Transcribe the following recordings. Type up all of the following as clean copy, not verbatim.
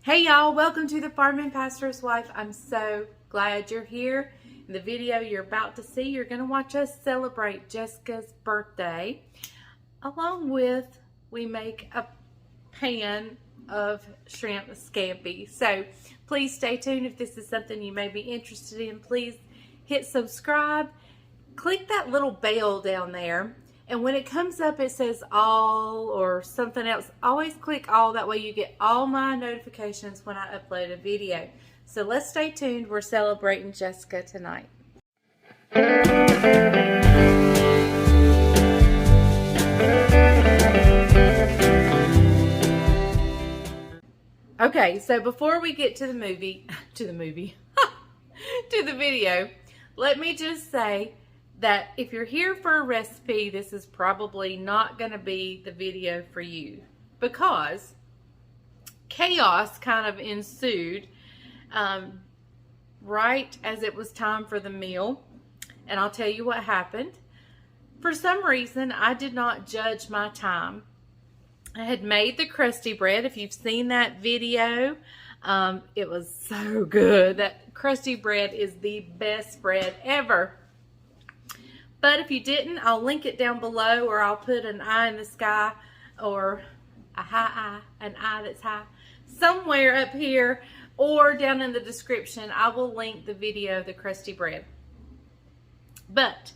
Hey y'all, welcome to the Farming Pastor's Wife. I'm so glad you're here. In the video you're about to see, you're going to watch us celebrate Jessica's birthday. Along with, we make a pan of shrimp scampi. So please stay tuned. If this is something you may be interested in, please hit subscribe. Click that little bell down there. And when it comes up, it says all or something else. Always click all. That way you get all my notifications when I upload a video. So let's stay tuned. We're celebrating Jessica tonight. Okay, so before we get to the video, let me just say that if you're here for a recipe, this is probably not going to be the video for you, because chaos kind of ensued right as it was time for the meal. And I'll tell you what happened. For some reason, I did not judge my time. I had made the crusty bread. If you've seen that video, it was so good. That crusty bread is the best bread ever. But if you didn't, I'll link it down below, or I'll put an eye in the sky, or a high eye, an eye that's high, somewhere up here, or down in the description. I will link the video of the crusty bread. But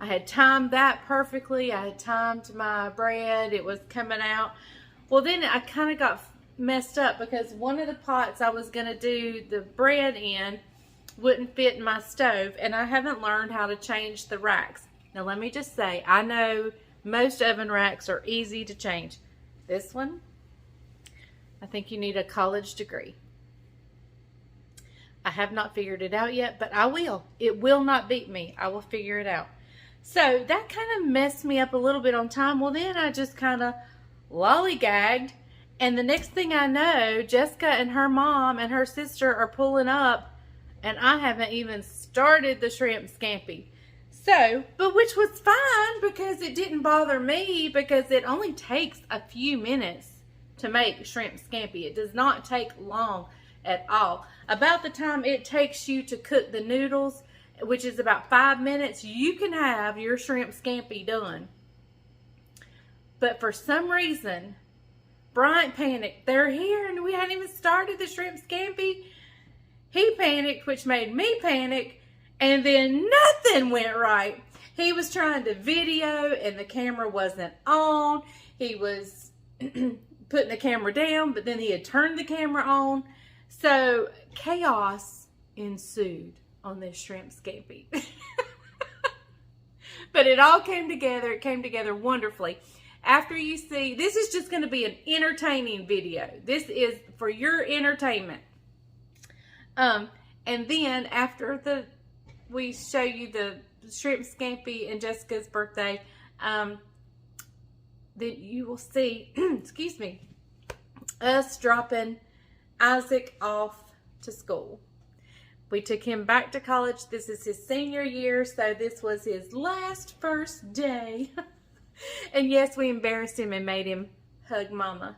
I had timed that perfectly. I had timed my bread. It was coming out. Well, then I kind of got messed up because one of the pots I was going to do the bread in wouldn't fit in my stove, and I haven't learned how to change the racks. Now let me just say, I know most oven racks are easy to change. This one, I think you need a college degree. I have not figured it out yet, but I will. It will not beat me. I will figure it out. So that kind of messed me up a little bit on time. Well, then I just kind of lollygagged, and the next thing I know, Jessica and her mom and her sister are pulling up, and I haven't even started the shrimp scampi. So, but which was fine because it didn't bother me, because it only takes a few minutes to make shrimp scampi. It does not take long at all. About the time it takes you to cook the noodles, which is about 5 minutes, you can have your shrimp scampi done. But for some reason, Bryant panicked. They're here and we hadn't even started the shrimp scampi. He panicked, which made me panic. And then nothing went right. He was trying to video and the camera wasn't on. He was putting the camera down, but then he had turned the camera on. So chaos ensued on this shrimp scampi. But it all came together. It came together wonderfully. After you see, this is just going to be an entertaining video. This is for your entertainment. And then after we show you the shrimp scampi and Jessica's birthday, then you will see, excuse me, us dropping Isaac off to school. We took him back to college. This is his senior year, so this was his first day. And yes, we embarrassed him and made him hug mama.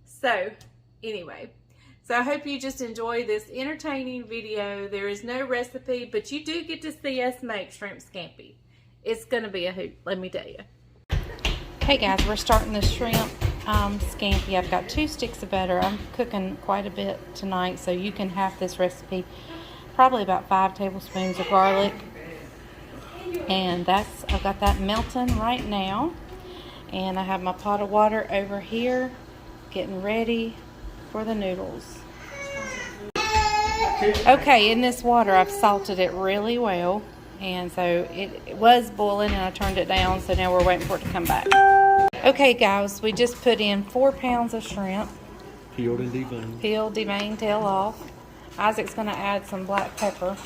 So, anyway. So I hope you just enjoy this entertaining video. There is no recipe, but you do get to see us make shrimp scampi. It's going to be a hoot, let me tell you. Hey guys, we're starting the shrimp scampi. I've got 2 sticks of butter. I'm cooking quite a bit tonight, so you can have this recipe. Probably about 5 tablespoons of garlic. And I've got that melting right now. And I have my pot of water over here, getting ready for the noodles. Okay, in this water I've salted it really well, and so it was boiling and I turned it down, so now we're waiting for it to come back. Okay guys, we just put in 4 pounds of shrimp. Peeled and deveined. Peeled, deveined, tail off. Isaac's going to add some black pepper.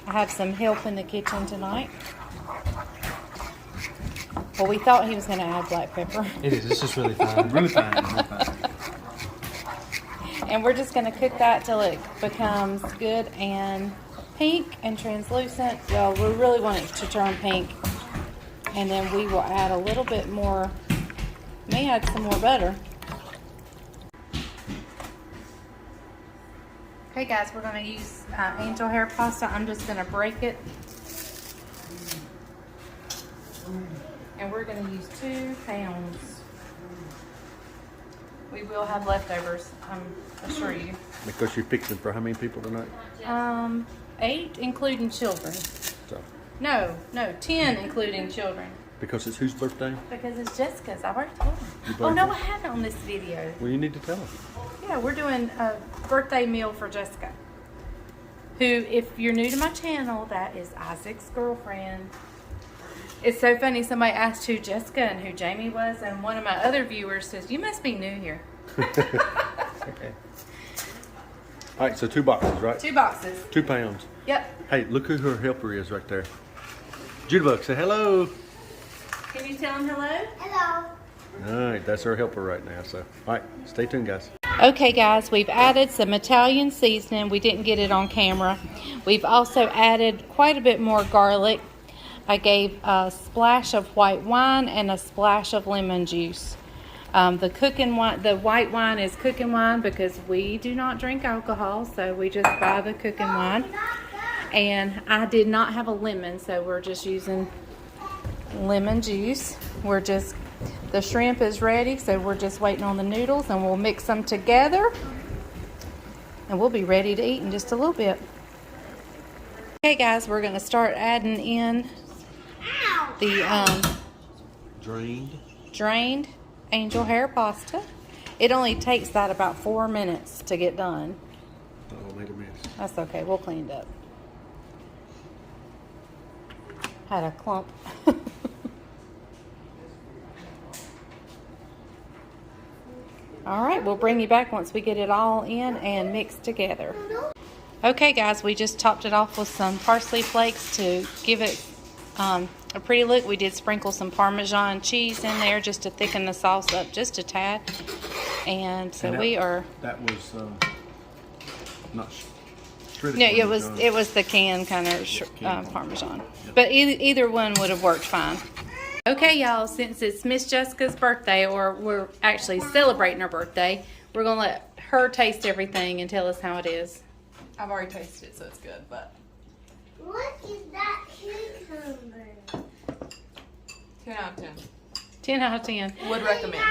I have some help in the kitchen tonight. Well, we thought he was going to add black pepper. It is. It's just really fine. Really fine. Really fine. And we're just going to cook that till it becomes good and pink and translucent. Well, we really want it to turn pink. And then we will add a little bit more, may add some more butter. Okay guys, we're going to use angel hair pasta. I'm just going to break it. And we're going to use 2 pounds. We will have leftovers, I assure you. Because you're fixing for how many people tonight? 8 including children. So. No, 10 including children. Because it's whose birthday? Because it's Jessica's. I've already told her. Oh no, I haven't on this video. Well, you need to tell her. Yeah, we're doing a birthday meal for Jessica. Who, if you're new to my channel, that is Isaac's girlfriend. It's so funny, somebody asked who Jessica and who Jamie was, and one of my other viewers says, you must be new here. Okay. All right, so 2 boxes, right? 2 boxes. 2 pounds. Yep. Hey, look who her helper is right there. Judabug, say hello. Can you tell him hello? Hello. All right, that's her helper right now. So, all right, stay tuned, guys. Okay guys, we've added some Italian seasoning. We didn't get it on camera. We've also added quite a bit more garlic. I gave a splash of white wine and a splash of lemon juice. The white wine is cooking wine because we do not drink alcohol, so we just buy the cooking wine. And I did not have a lemon, so we're just using lemon juice. The shrimp is ready, so we're just waiting on the noodles, and we'll mix them together and we'll be ready to eat in just a little bit. Okay guys, we're going to start adding in the drained angel hair pasta. It only takes that about 4 minutes to get done. Oh, made a mess. That's okay, we'll clean it up. Had a clump. All right, we'll bring you back once we get it all in and mixed together. Okay guys, we just topped it off with some parsley flakes to give it a pretty look. We did sprinkle some Parmesan cheese in there just to thicken the sauce up just a tad. And so That was not shredded. Yeah, it was the canned kind of Parmesan. Yep. But either one would have worked fine. Okay, y'all, since it's Miss Jessica's birthday, or we're actually celebrating her birthday, we're going to let her taste everything and tell us how it is. I've already tasted it, so it's good, but... What is that cucumber? 10 out of 10. 10 out of 10. Would recommend.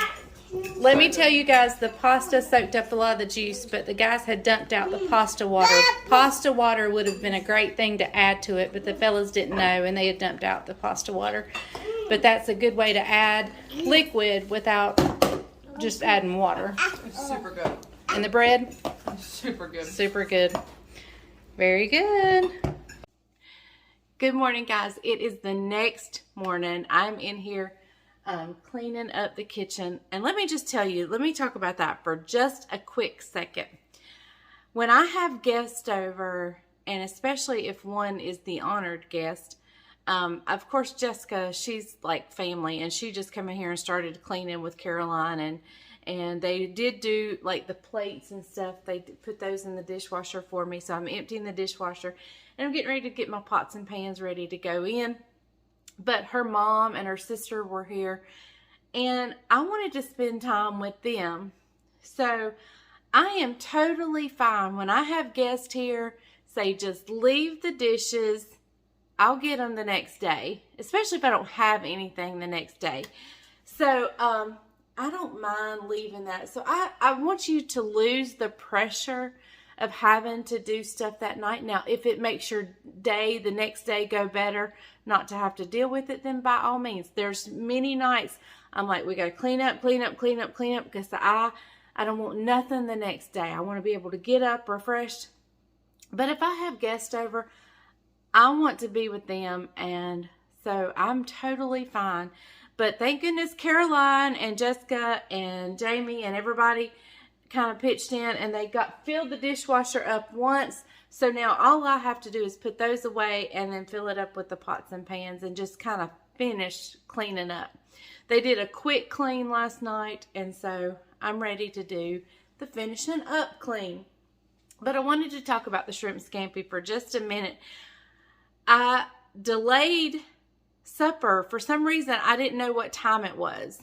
Let me tell you guys, the pasta soaked up a lot of the juice, but the guys had dumped out the pasta water. Pasta water would have been a great thing to add to it, but the fellas didn't know, and they had dumped out the pasta water. But that's a good way to add liquid without just adding water. It's super good. And the bread? Super good. Super good. Very good. Good morning, guys. It is the next morning. I'm in here cleaning up the kitchen. And let me just tell you, let me talk about that for just a quick second. When I have guests over, and especially if one is the honored guest, of course, Jessica, she's like family, and she just came in here and started cleaning with Caroline, and they did do like the plates and stuff. They put those in the dishwasher for me, so I'm emptying the dishwasher, and I'm getting ready to get my pots and pans ready to go in. But her mom and her sister were here, and I wanted to spend time with them. So I am totally fine when I have guests here, say just leave the dishes. I'll get them the next day, especially if I don't have anything the next day. So I don't mind leaving that. So I want you to lose the pressure of having to do stuff that night. Now, if it makes your day, the next day, go better, not to have to deal with it, then by all means. There's many nights I'm like, we got to clean up, because I don't want nothing the next day. I want to be able to get up refreshed. But if I have guests over, I want to be with them, and so I'm totally fine. But thank goodness Caroline and Jessica and Jamie and everybody kind of pitched in, and they filled the dishwasher up once. So now all I have to do is put those away and then fill it up with the pots and pans and just kind of finish cleaning up. They did a quick clean last night, and so I'm ready to do the finishing up clean. But I wanted to talk about the shrimp scampi for just a minute. I delayed supper. For some reason, I didn't know what time it was.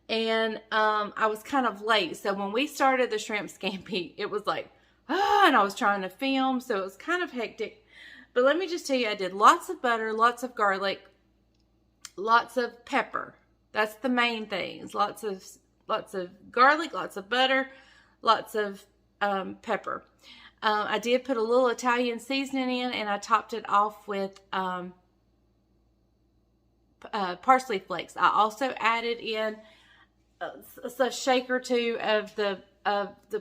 And I was kind of late. So when we started the shrimp scampi, it was like and I was trying to film, so it was kind of hectic. But let me just tell you, I did lots of butter, lots of garlic, lots of pepper. That's the main things. Lots of garlic, lots of butter, lots of pepper. I did put a little Italian seasoning in, and I topped it off with parsley flakes. I also added in a shake or two of the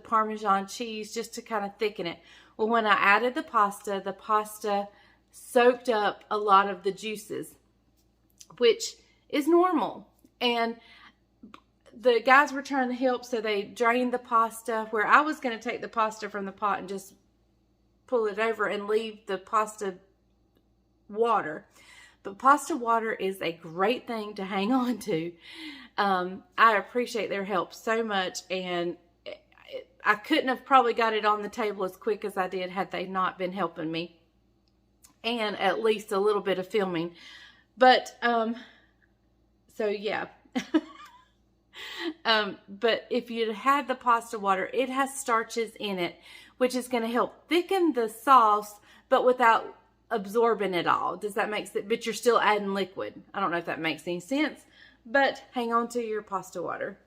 Parmesan cheese just to kind of thicken it. Well, when I added the pasta soaked up a lot of the juices, which is normal. And the guys were trying to help, so they drained the pasta, where I was going to take the pasta from the pot and just pull it over and leave the pasta water. But pasta water is a great thing to hang on to. I appreciate their help so much, and I couldn't have probably got it on the table as quick as I did had they not been helping me, and at least a little bit of filming. But so yeah. But if you had the pasta water, it has starches in it, which is going to help thicken the sauce, but without absorbing it all. Does that make sense? But you're still adding liquid. I don't know if that makes any sense, but hang on to your pasta water.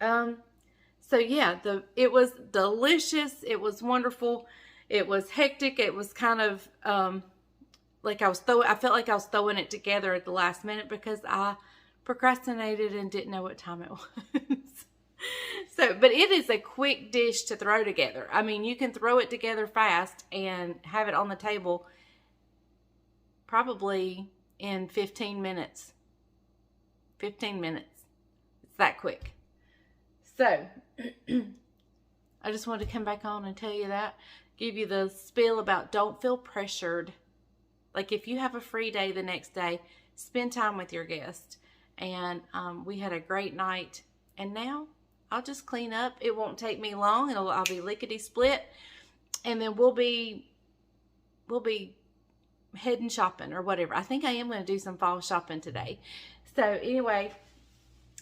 So yeah, it was delicious. It was wonderful. It was hectic. It was kind of like I felt like I was throwing it together at the last minute because I procrastinated and didn't know what time it was. But it is a quick dish to throw together. I mean, you can throw it together fast and have it on the table probably in 15 minutes. 15 minutes. It's that quick. So, I just wanted to come back on and tell you that. Give you the spiel about don't feel pressured. Like if you have a free day the next day, spend time with your guest. And we had a great night. And now I'll just clean up. It won't take me long. I'll be lickety split, and then we'll be heading shopping or whatever. I think I am going to do some fall shopping today. So anyway,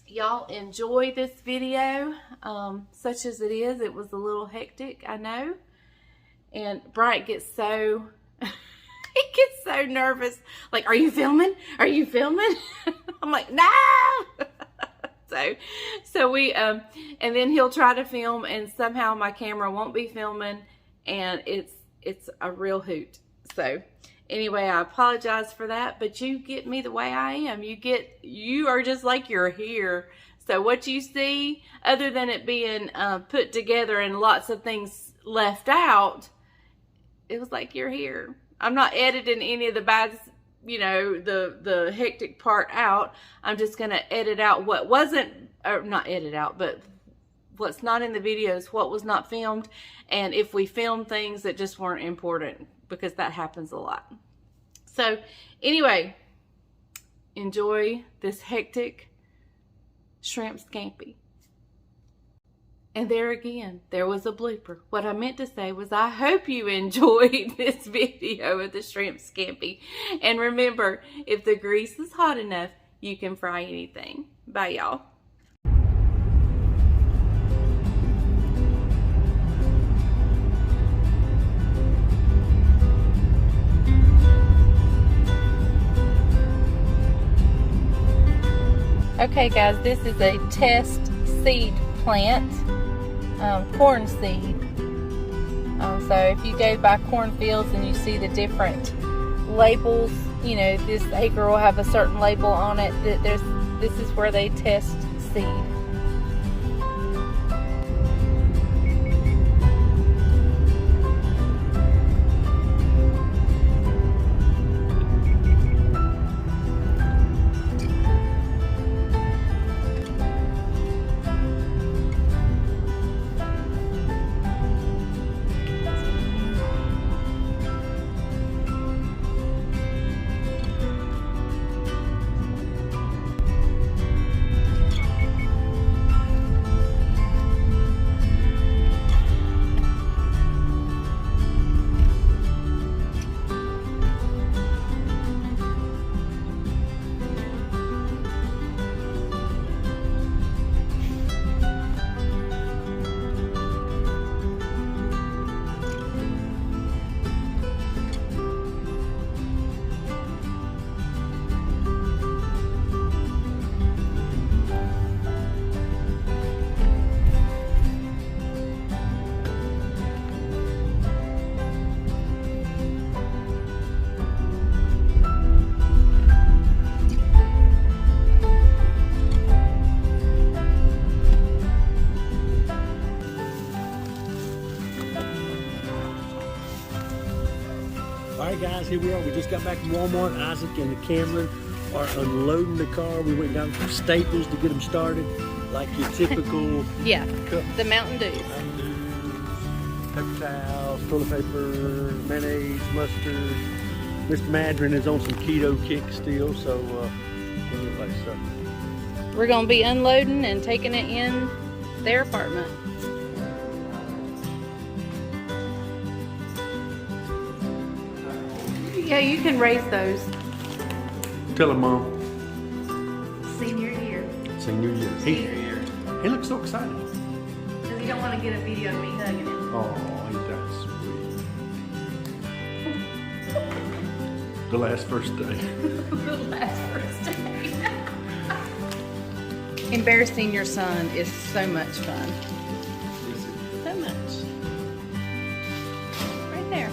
y'all enjoy this video, such as it is. It was a little hectic, I know. And Bryant gets so he gets so nervous. Like, are you filming? Are you filming? I'm like, no. So we, and then he'll try to film, and somehow my camera won't be filming, and it's a real hoot. So anyway, I apologize for that, but you get me the way I am. You are just like you're here. So what you see, other than it being put together and lots of things left out, it was like you're here. I'm not editing any of the bad, the hectic part out. I'm just going to edit out what wasn't, or not edit out, but what's not in the videos, what was not filmed, and if we filmed things that just weren't important, because that happens a lot. So anyway, enjoy this hectic shrimp scampi. And there again, there was a blooper. What I meant to say was I hope you enjoyed this video of the shrimp scampi. And remember, if the grease is hot enough, you can fry anything. Bye, y'all. Okay, guys, this is a test seed plant. Corn seed. So if you go by cornfields and you see the different labels, this acre will have a certain label on it. This is where they test seed. Alright guys, here we are. We just got back from Walmart. Isaac and Cameron are unloading the car. We went down to Staples to get them started. Like your typical Yeah, cup. the Mountain Dews. Paper towels, toilet paper, mayonnaise, mustard. Mr. Madron is on some keto kick still, so anyway, so. We're going to be unloading and taking it in their apartment. Yeah, you can raise those. Tell him, Mom. Senior year. Senior year. He looks so excited. Because you don't want to get a video of me hugging him. Oh, he does sweet. The last first day. The last first day. Embarrassing your son is so much fun. So much. Right there.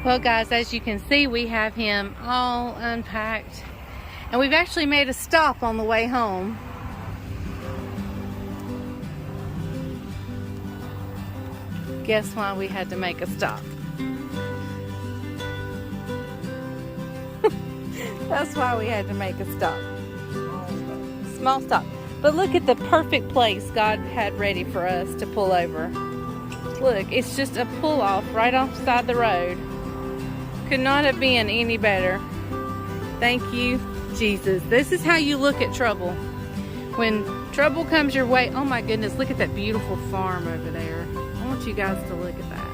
Well guys, as you can see, we have him all unpacked. And we've actually made a stop on the way home. Guess why we had to make a stop? That's why we had to make a stop. Small stop. But look at the perfect place God had ready for us to pull over. Look, it's just a pull off right offside the road. Could not have been any better. Thank you, Jesus. This is how you look at trouble. When trouble comes your way, oh my goodness, look at that beautiful farm over there. I want you guys to look at that.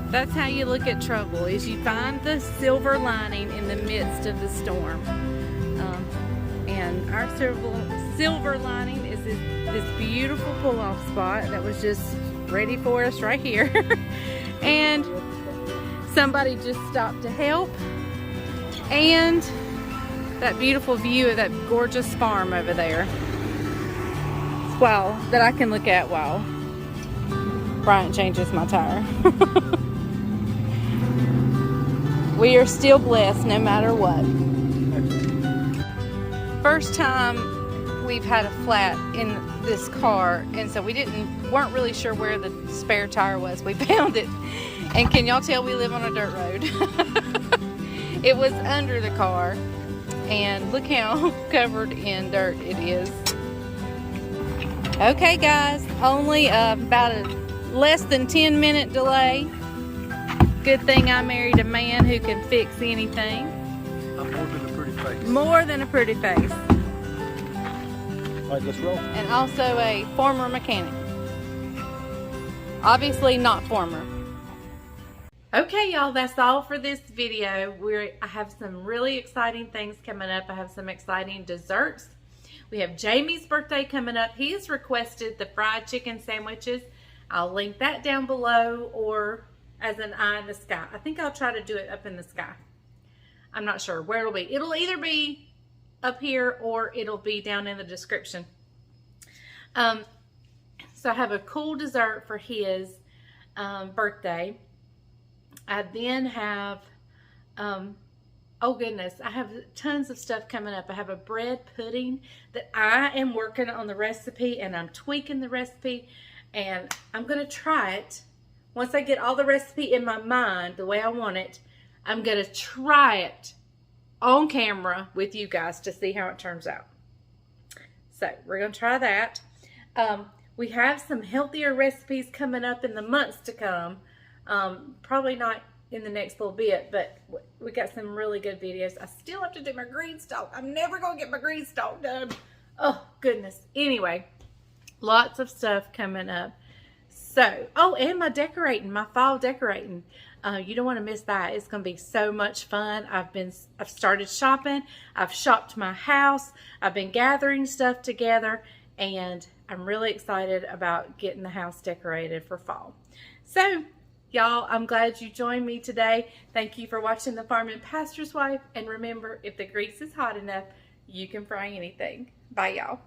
That's how you look at trouble, is you find the silver lining in the midst of the storm. And our silver lining is this beautiful pull-off spot that was just ready for us right here. And somebody just stopped to help. And that beautiful view of that gorgeous farm over there. Wow, that I can look at while Bryant changes my tire. We are still blessed no matter what. First time we've had a flat in this car, and so we weren't really sure where the spare tire was. We found it, and can y'all tell we live on a dirt road? It was under the car, and look how covered in dirt it is. Okay guys, only about a less than 10-minute delay. Good thing I married a man who can fix anything. I'm more than a pretty face. More than a pretty face. All right, let's roll. And also a former mechanic. Obviously not former. Okay, y'all, that's all for this video. I have some really exciting things coming up. I have some exciting desserts. We have Jamie's birthday coming up. He has requested the fried chicken sandwiches. I'll link that down below, or as an eye in the sky. I think I'll try to do it up in the sky. I'm not sure where it'll be. It'll either be up here or it'll be down in the description. So I have a cool dessert for his birthday. I then have, oh goodness, I have tons of stuff coming up. I have a bread pudding that I am working on the recipe, and I'm tweaking the recipe, and I'm going to try it. Once I get all the recipe in my mind the way I want it, I'm going to try it on camera with you guys to see how it turns out. So we're going to try that. We have some healthier recipes coming up in the months to come. Probably not in the next little bit, but we got some really good videos. I still have to do my green stalk. I'm never going to get my green stalk done. Oh, goodness. Anyway, lots of stuff coming up. So, oh, and my decorating, my fall decorating. You don't want to miss that. It's going to be so much fun. I've started shopping. I've shopped my house. I've been gathering stuff together, and I'm really excited about getting the house decorated for fall. So, y'all, I'm glad you joined me today. Thank you for watching The Farming Pastor's Wife. And remember, if the grease is hot enough, you can fry anything. Bye, y'all.